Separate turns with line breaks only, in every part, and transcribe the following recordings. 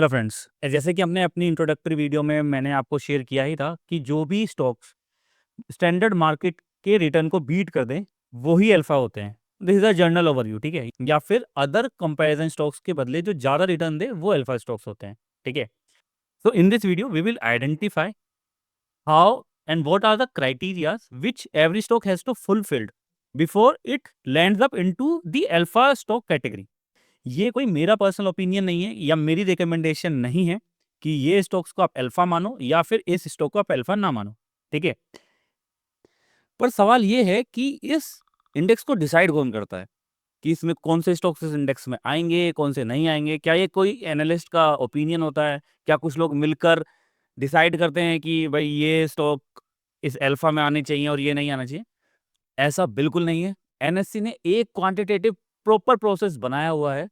Hello friends, जैसे कि हमने अपनी इंट्रोडक्टरी वीडियो में मैंने आपको शेयर किया ही था कि जो भी स्टॉक्स स्टैंडर्ड मार्केट के रिटर्न को बीट कर दें वो ही अल्फा होते हैं। This is a journal overview, ठीक है। या फिर अदर कंपैरिजन स्टॉक्स के बदले जो ज़्यादा रिटर्न दे वो अल्फा स्टॉक्स होते हैं, ठीक है। So in this video we will identify how and what are the criterias which every stock has to fulfilled before it lands up into the alpha stock category. ये कोई मेरा personal opinion नहीं है या मेरी रिकमेंडेशन नहीं है कि ये स्टॉक्स को आप अल्फा मानो या फिर इस स्टॉक को आप अल्फा ना मानो, ठीक है। पर सवाल ये है कि इस इंडेक्स को डिसाइड कौन करता है कि इसमें कौन से स्टॉक्स इस इंडेक्स में आएंगे, कौन से नहीं आएंगे। क्या ये कोई एनालिस्ट का ओपिनियन होता है? क्या कुछ लोग मिलकर डिसाइड करते हैं कि भाई ये स्टॉक इस अल्फा में आने चाहिए और ये नहीं आना चाहिए? ऐसा बिल्कुल नहीं है। एनएससी ने एक क्वांटिटेटिव प्रॉपर प्रोसेस बनाया हुआ है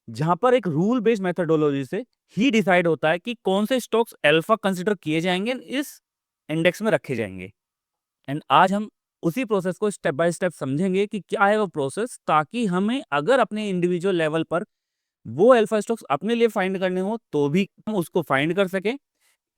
जहां पर एक रूल बेस्ड मेथोडोलॉजी से ही डिसाइड होता है कि कौन से स्टॉक्स अल्फा कंसिडर किए जाएंगे, इस इंडेक्स में रखे जाएंगे। एंड आज हम उसी प्रोसेस को स्टेप बाय स्टेप समझेंगे कि क्या है वो प्रोसेस, ताकि हमें अगर अपने इंडिविजुअल लेवल पर वो अल्फा स्टॉक्स अपने लिए फाइंड करने हो तो भी हम उसको फाइंड कर सकें।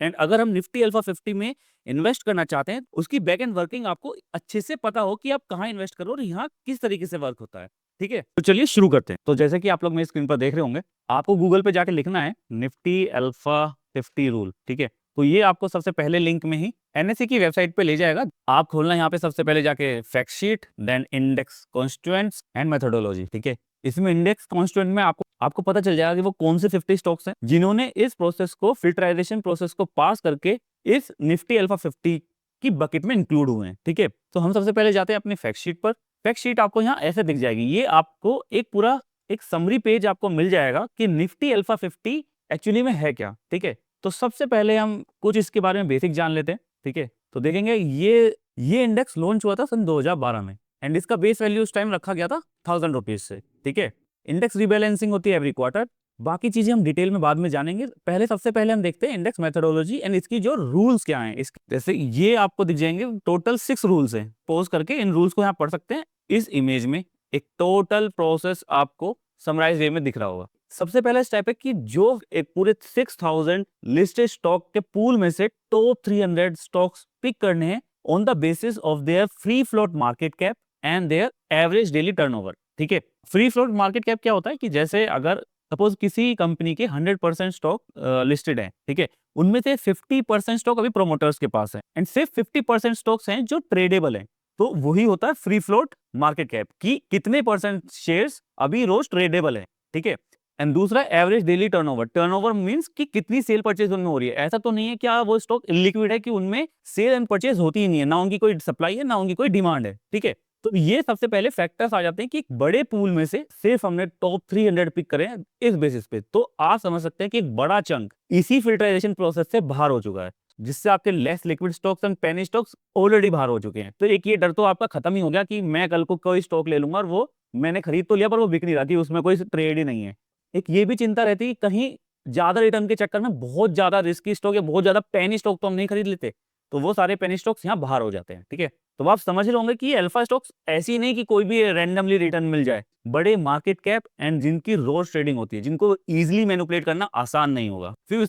एंड अगर हम निफ्टी अल्फा 50 में इन्वेस्ट करना चाहते हैं, उसकी बैक एंड वर्किंग आपको अच्छे से पता हो कि आप कहाँ इन्वेस्ट करो और यहाँ किस तरीके से वर्क होता है, ठीक है। तो चलिए शुरू करते हैं। तो जैसे कि आप लोग मेरी स्क्रीन पर देख रहे होंगे, आपको गूगल पे जाके लिखना है निफ्टी अल्फा 50 रूल, ठीक है। तो ये आपको सबसे पहले लिंक में ही एनएससी की वेबसाइट पे ले जाएगा। आप खोलना यहाँ पे सबसे पहले जाके fact sheet, then index constituents and methodology, ठीक है। इसमें इंडेक्स कॉन्स्टिट्यूएंट में आपको आपको पता चल जाएगा कि वो कौन से 50 स्टॉक्स हैं जिन्होंने इस प्रोसेस को, फिल्टराइजेशन प्रोसेस को पास करके इस निफ्टी अल्फा 50 की बकेट में इंक्लूड हुए हैं, ठीक है। तो हम सबसे पहले जाते हैं अपनी फैक्ट शीट पर। फैक्ट शीट आपको यहाँ ऐसे दिख जाएगी। ये आपको एक पूरा एक समरी पेज आपको मिल जाएगा कि निफ्टी अल्फा 50 एक्चुअली में है क्या, ठीक है। तो सबसे पहले हम कुछ इसके बारे में बेसिक जान लेते हैं, ठीक है। तो देखेंगे ये इंडेक्स लॉन्च हुआ था सन 2012 में एंड इसका बेस वैल्यू उस टाइम रखा गया था 1000 रुपीज से, ठीक है। इंडेक्स रिबैलेंसिंग होती है एवरी क्वार्टर। बाकी चीजें हम डिटेल में बाद में जानेंगे। सबसे पहले हम देखते हैं इंडेक्स मेथोडोलॉजी एंड इसकी जो रूल्स क्या हैं। जैसे ये आपको दिख जाएंगे, टोटल 6 रूल्स हैं। पॉज करके इन रूल्स को यहाँ पढ़ सकते हैं। इस इमेज में एक टोटल प्रोसेस आपको समराइज वे में दिख रहा होगा। सबसे पहला स्टेप है कि जो एक पूरे 6000 लिस्टेड स्टॉक के पूल में से टॉप 300 स्टॉक्स पिक करने हैं on the basis of their free float market cap and there average daily turnover, ठीक है। फ्री फ्लोट मार्केट कैप क्या होता है कि जैसे अगर सपोज किसी कंपनी के 100% स्टॉक लिस्टेड है, ठीक है, उनमें से 50% स्टॉक अभी प्रोमोटर्स के पास है एंड सिर्फ 50% स्टॉक्स हैं जो ट्रेडेबल हैं। तो वही होता है फ्री फ्लोट मार्केट कैप कि कितने परसेंट शेयर्स अभी रोज ट्रेडेबल है, ठीक है। एंड दूसरा average daily turnover. Turnover means कि कितनी सेल परचेज उनमें हो रही है। ऐसा तो नहीं है कि वो स्टॉक लिक्विड है कि उनमें सेल एंड परचेज होती ही नहीं है, ना उनकी कोई सप्लाई है ना उनकी कोई डिमांड है, ठीक है। तो ये सबसे पहले फैक्टर्स आ जाते हैं कि एक बड़े पूल में से सिर्फ हमने टॉप 300 पिक करे हैं इस बेसिस पे। तो आप समझ सकते हैं कि एक बड़ा चंक इसी फिल्टराइजेशन प्रोसेस से बाहर हो चुका है, जिससे आपके less liquid stocks and penny stocks already बाहर हो चुके हैं। तो एक ये डर तो आपका खत्म ही हो गया कि मैं कल को कोई स्टॉक ले लूंगा और वो मैंने खरीद तो लिया पर वो बिक नहीं रहा, कि उसमें कोई ट्रेड ही नहीं है। एक ये भी चिंता रहती है कि कहीं ज्यादा रिटर्न के चक्कर में बहुत ज्यादा रिस्की स्टॉक या बहुत ज्यादा पेनी स्टॉक तो हम नहीं खरीद लेते, तो वो सारे पेनी स्टॉक्स यहाँ बाहर हो जाते हैं, ठीक है। तो आप समझ रहे होंगे कि ये अल्फा स्टॉक्स ऐसी नहीं कि कोई भी रैंडमली रिटर्न मिल जाए। बड़े मार्केट कैप एंड जिनकी रोज ट्रेडिंग होती है, जिनको इजीली मैनिपुलेट करना आसान नहीं होगा। फिर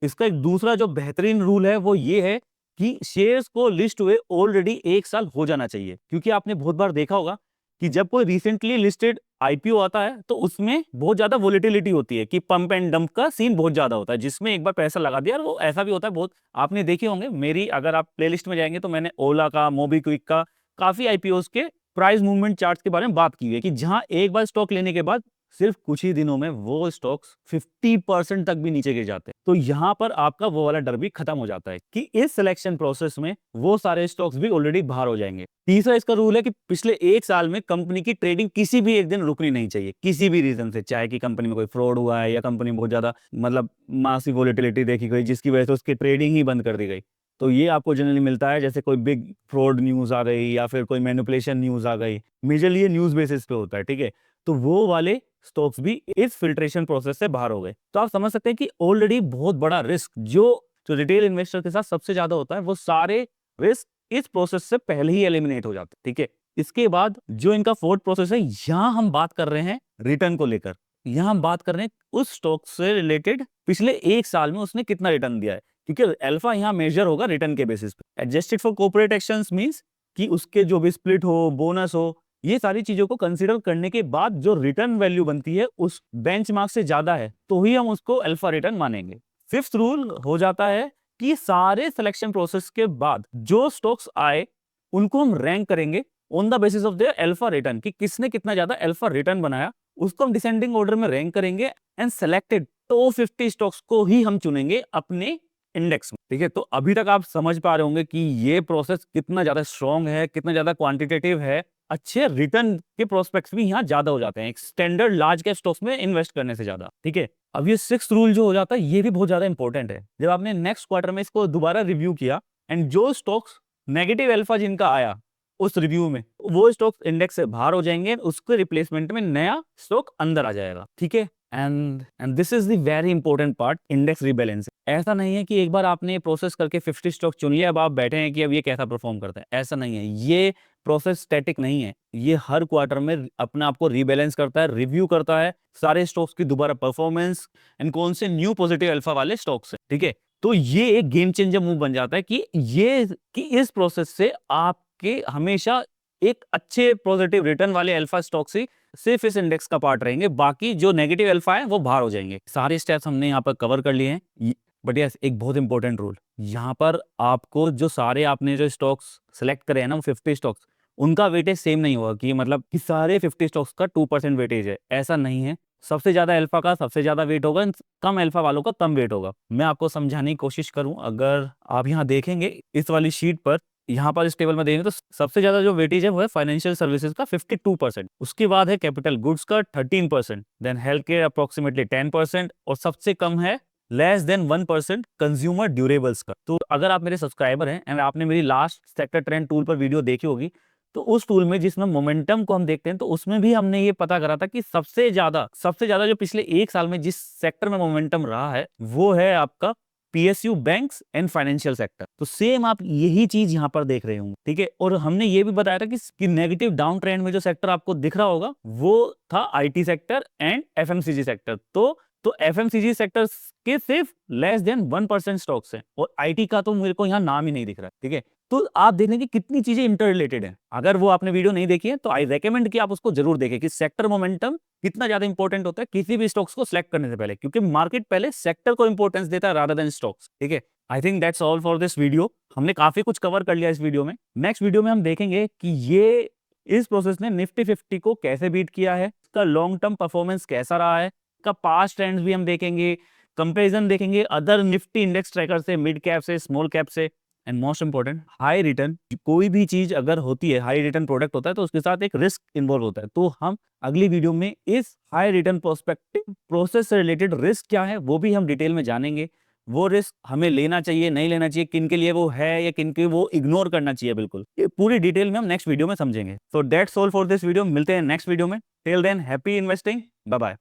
इसका एक दूसरा जो बेहतरीन रूल है वो ये है कि शेयर्स को लिस्ट हुए ऑलरेडी 1 साल हो जाना चाहिए। क्योंकि आपने बहुत बार देखा होगा कि जब कोई रिसेंटली लिस्टेड आईपीओ आता है तो उसमें बहुत ज्यादा वोलेटिलिटी होती है, कि पंप एंड डंप का सीन बहुत ज्यादा होता है, जिसमें एक बार पैसा लगा दिया और वो ऐसा भी होता है। बहुत आपने देखे होंगे, मेरी अगर आप प्लेलिस्ट में जाएंगे तो मैंने ओला का, मोबीक्विक का, काफी आईपीओस के प्राइस मूवमेंट चार्ट्स के बारे में बात की है कि जहां एक बार स्टॉक लेने के बाद सिर्फ कुछ ही दिनों में वो स्टॉक्स 50% तक भी नीचे गिर जाते हैं। तो यहां पर आपका वो वाला डर भी खत्म हो जाता है कि इस सिलेक्शन प्रोसेस में वो सारे स्टॉक्स भी ऑलरेडी बाहर हो जाएंगे। तीसरा इसका रूल है कि पिछले 1 साल में कंपनी की ट्रेडिंग किसी भी एक दिन रुकनी नहीं चाहिए, किसी भी रीजन से। चाहे कि कंपनी में कोई फ्रॉड हुआ है या कंपनी में बहुत ज्यादा मतलब मासिव वोलेटिलिटी देखी गई जिसकी वजह से उसकी ट्रेडिंग ही बंद कर दी गई। तो ये आपको जनरली मिलता है, जैसे कोई बिग फ्रॉड न्यूज आ गई या फिर कोई मैनिपुलेशन न्यूज आ गई। मेजरली ये न्यूज बेसिस पे होता है, ठीक है। तो वो वाले स्टॉक्स भी इस फिल्ट्रेशन प्रोसेस से बाहर हो गए। तो आप समझ सकते हैं कि ऑलरेडी बहुत बड़ा रिस्क जो रिटेल इन्वेस्टर के साथ सबसे ज्यादा होता है, वो सारे रिस्क इस प्रोसेस से पहले ही एलिमिनेट हो जाते हैं, ठीक है। इसके बाद जो इनका फोर्थ प्रोसेस है, यहां हम बात कर रहे हैं रिटर्न को लेकर। यहाँ हम बात कर रहे हैं उस स्टॉक से रिलेटेड पिछले 1 साल में उसने कितना रिटर्न दिया है, क्योंकि अल्फा यहाँ मेजर होगा रिटर्न के बेसिस पे। Adjusted for corporate actions means कि उसके जो भी स्प्लिट हो, बोनस हो, ये सारी चीजों को कंसीडर करने के बाद जो रिटर्न वैल्यू बनती है उस बेंचमार्क से ज्यादा है तो ही हम उसको अल्फा रिटर्न मानेंगे। फिफ्थ रूल हो जाता है कि सारे सिलेक्शन प्रोसेस के बाद जो स्टॉक्स आए उनको हम रैंक करेंगे on the basis of their alpha return, कि किसने कितना ज्यादा अल्फा रिटर्न बनाया, उसको हम डिसेंडिंग ऑर्डर में रैंक करेंगे एंड सेलेक्टेड टॉप 50 स्टॉक्स को ही हम चुनेंगे अपने इंडेक्स में। ठीक है, तो अभी तक आप समझ पा रहे होंगे कि ये प्रोसेस कितना ज्यादा स्ट्रॉन्ग है, कितना ज्यादा क्वांटिटेटिव है। अच्छे रिटर्न के प्रोस्पेक्ट्स भी यहाँ ज्यादा हो जाते हैं स्टैंडर्ड लार्ज कैप स्टॉक्स में इन्वेस्ट करने से ज्यादा। ठीक है, अब ये 6th रूल जो हो जाता है ये भी बहुत ज्यादा इंपॉर्टेंट है। जब आपने नेक्स्ट क्वार्टर में इसको दोबारा रिव्यू किया एंड जो स्टॉक्स नेगेटिव अल्फा जिनका आया उस रिव्यू में, वो स्टॉक्स इंडेक्स से बाहर हो जाएंगे, उसके रिप्लेसमेंट में नया स्टॉक अंदर आ जाएगा। ठीक है, and this is the very important part, index rebalancing. ऐसा नहीं है कि एक बार आपने प्रोसेस करके 50 स्टॉक चुन लिया, अब आप बैठे हैं कि अब ये कैसा परफॉर्म करता है, ऐसा नहीं है। ये प्रोसेस स्टैटिक नहीं है, ये हर क्वार्टर में अपने आप को रीबैलेंस करता है, रिव्यू करता है सारे स्टॉक्स की दोबारा परफॉर्मेंस एंड कौन से न्यू पॉजिटिव अल्फा वाले स्टॉक्स है। ठीक है, तो ये एक गेम चेंजर मूव बन जाता है कि इस प्रोसेस से आपके हमेशा एक अच्छे पॉजिटिव रिटर्न वाले अल्फा स्टॉक से सिर्फ इस इंडेक्स का पार्ट रहेंगे, बाकी जो नेगेटिव अल्फा है वो बाहर हो जाएंगे। सारे स्टेप्स हमने यहाँ पर कवर कर लिए हैं, बट यस एक बहुत इंपॉर्टेंट रूल, यहाँ पर आपको जो सारे आपने जो स्टॉक्स सेलेक्ट करे हैं ना 50 स्टॉक्स, उनका वेटेज सेम नहीं होगा कि मतलब कि सारे 50 स्टॉक्स का 2% वेटेज है, ऐसा नहीं है। सबसे ज्यादा अल्फा का सबसे ज्यादा वेट होगा, कम अल्फा वालों का कम वेट होगा। मैं आपको समझाने की कोशिश करूं, अगर आप यहाँ देखेंगे इस वाली शीट पर, यहाँ पर इस टेबल में देखेंगे तो सबसे ज्यादा जो वेटेज है वो है फाइनेंशियल सर्विसेज का 52%, उसके बाद है कैपिटल गुड्स का 13%, देन हेल्थ केयर अप्रोक्सीमेटली 10%, और सबसे कम है लेस देन 1% कंज्यूमर ड्यूरेबल्स का। तो अगर आप मेरे सब्सक्राइबर हैं एंड आपने मेरी लास्ट सेक्टर ट्रेंड टूल पर वीडियो देखी होगी, तो उस टूल में जिसमें मोमेंटम को हम देखते हैं, तो उसमें भी हमने ये पता करा था कि सबसे ज्यादा जो पिछले 1 साल में जिस सेक्टर में मोमेंटम रहा है वो है आपका PSU, banks and financial sector. तो सेम आप यही चीज यहाँ पर देख रहे होंगे। ठीक है, और हमने ये भी बताया था कि नेगेटिव डाउन ट्रेंड में जो सेक्टर आपको दिख रहा होगा वो था IT sector and FMCG sector. तो एफएमसीजी सेक्टर के सिर्फ लेस देन 1% स्टॉक्स हैं, और आईटी का तो मेरे को यहाँ नाम ही नहीं दिख रहा। ठीक है, तो आप देख लें कि कितनी चीजें इंटर रिलेटेड है। अगर वो आपने वीडियो नहीं देखी है तो आई रेकमेंड कि आप उसको जरूर देखें कि सेक्टर मोमेंटम कितना ज्यादा इंपॉर्टेंट होता है किसी भी स्टॉक्स को सिलेक्ट करने से पहले, क्योंकि मार्केट पहले सेक्टर को इंपॉर्टेंस देता है रादर देन स्टॉक्स। ठीक है, I think that's all for this video. हमने काफी कुछ कवर कर लिया इस वीडियो में। नेक्स्ट वीडियो में हम देखेंगे कि ये इस प्रोसेस ने निफ्टी 50 को कैसे बीट किया है, इसका लॉन्ग टर्म परफॉर्मेंस कैसा रहा है, इसका पास्ट ट्रेंड्स भी हम देखेंगे, कंपैरिजन देखेंगे अदर निफ्टी इंडेक्स ट्रैकर से, मिड कैप से, स्मॉल कैप से, and most important high return. कोई भी चीज अगर होती है, हाई रिटर्न प्रोडक्ट होता है, तो उसके साथ एक रिस्क इन्वॉल्व होता है। तो हम अगली वीडियो में इस हाई रिटर्न प्रोस्पेक्टिव प्रोसेस से रिलेटेड रिस्क क्या है वो भी हम डिटेल में जानेंगे। वो रिस्क हमें लेना चाहिए, नहीं लेना चाहिए, किन के लिए वो है या किन के वो इग्नोर करना चाहिए, बिल्कुल ये पूरी डिटेल में हम नेक्स्ट वीडियो में समझेंगे। So that's all for this video, मिलते हैं नेक्स्ट वीडियो में। Till then happy investing, bye bye.